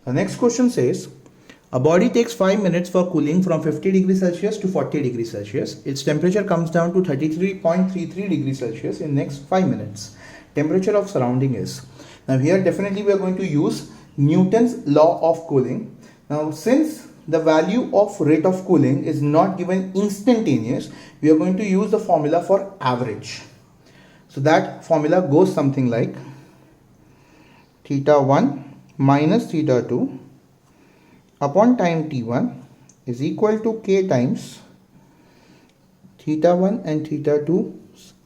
The next question says, a body takes 5 minutes for cooling from 50 degrees Celsius to 40 degrees Celsius. Its temperature comes down to 33.33 degrees Celsius in next 5 minutes. Temperature of surrounding is. Now here definitely we are going to use Newton's law of cooling. Now since the value of rate of cooling is not given instantaneous, we are going to use the formula for average. So that formula goes something like theta 1 minus theta 2 upon time t1 is equal to k times theta 1 and theta 2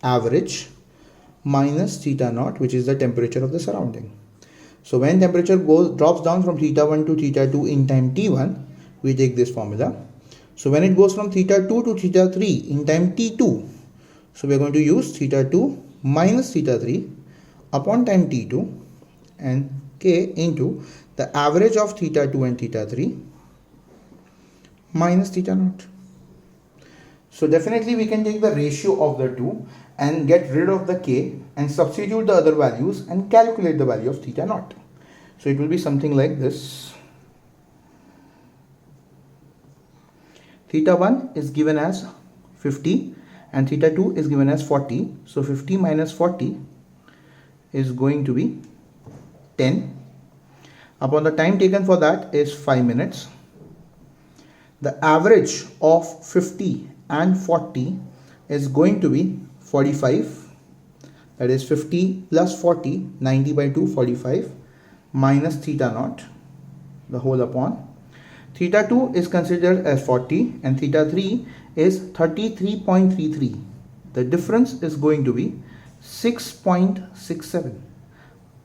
average minus theta naught, which is the temperature of the surrounding. So when temperature drops down from theta 1 to theta 2 in time t1, we take this formula. So when it goes from theta 2 to theta 3 in time t2, so we are going to use theta 2 minus theta 3 upon time t2 and k into the average of theta 2 and theta 3 minus theta naught. So definitely we can take the ratio of the two and get rid of the k and substitute the other values and calculate the value of theta naught. So it will be something like this. Theta 1 is given as 50 and theta 2 is given as 40. So 50 minus 40 is going to be 10. Upon the time taken for that is 5 minutes. The average of 50 and 40 is going to be 45. That is 50 plus 40, 90 by 2, 45 minus theta naught, the whole upon. Theta 2 is considered as 40 and theta 3 is 33.33. The difference is going to be 6.67.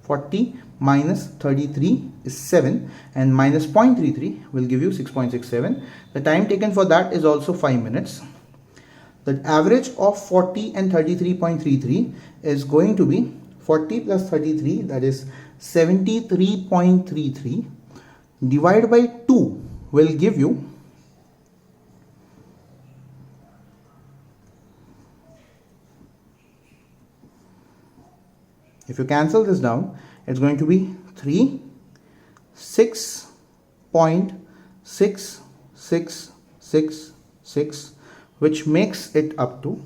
40 minus 33 is 7 and minus 0.33 will give you 6.67. The time taken for that is also 5 minutes. The average of 40 and 33.33 is going to be 40 plus 33, that is 73.33, divided by 2 will give you 6.67. If you cancel this down, it's going to be 6.6666, which makes it up to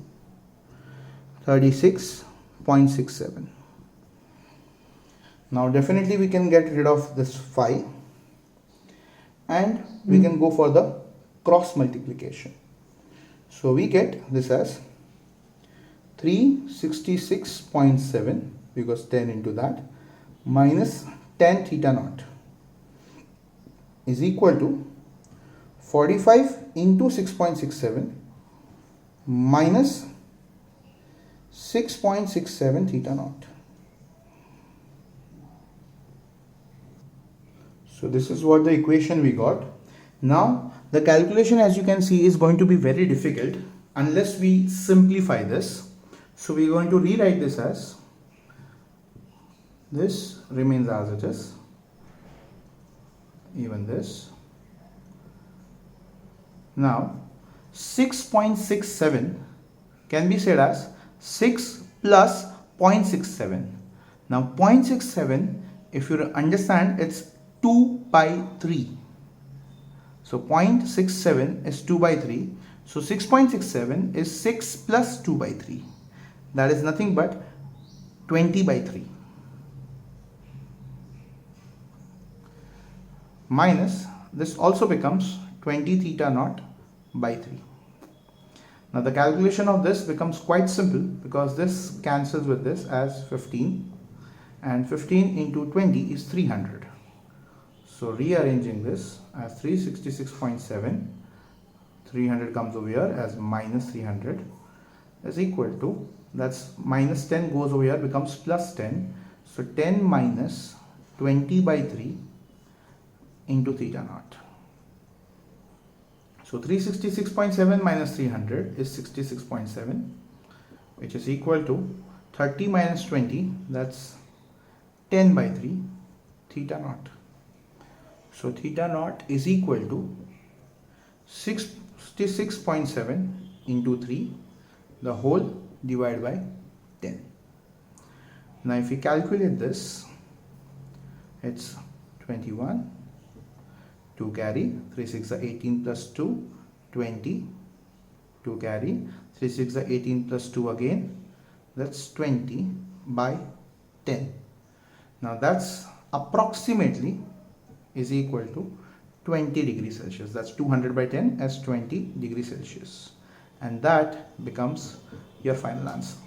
36.67. Now definitely we can get rid of this 5 and we can go for the cross multiplication. So we get this as 366.7, because 10 into that, minus 10 theta naught is equal to 45 into 6.67 minus 6.67 theta naught. So this is what the equation we got. Now the calculation, as you can see, is going to be very difficult unless we simplify this. So we are going to rewrite this as, this remains as it is, even this. Now 6.67 can be said as 6 plus 0.67. Now 0.67, if you understand, it's 2 by 3. So 0.67 is 2 by 3. So 6.67 is 6 plus 2 by 3. That is nothing but 20 by 3. Minus, this also becomes 20 theta naught by 3. Now the calculation of this becomes quite simple, because this cancels with this as 15, and 15 into 20 is 300. So rearranging this as 366.7, 300 comes over here as minus 300 is equal to, that's minus 10 goes over here, becomes plus 10. So 10 minus 20 by 3 into theta naught. So 366.7 minus 300 is 66.7, which is equal to 30 minus 20, that's 10 by 3 theta naught. So theta naught is equal to 66.7 into 3, the whole divided by 10. Now if we calculate this, it's 21 2 carry, 3 6 are 18 plus 2, 20, 2 carry, 3 6 are 18 plus 2 again, that's 20 by 10. Now that's approximately is equal to 20 degrees Celsius. That's 200 by 10 as 20 degrees Celsius. And that becomes your final answer.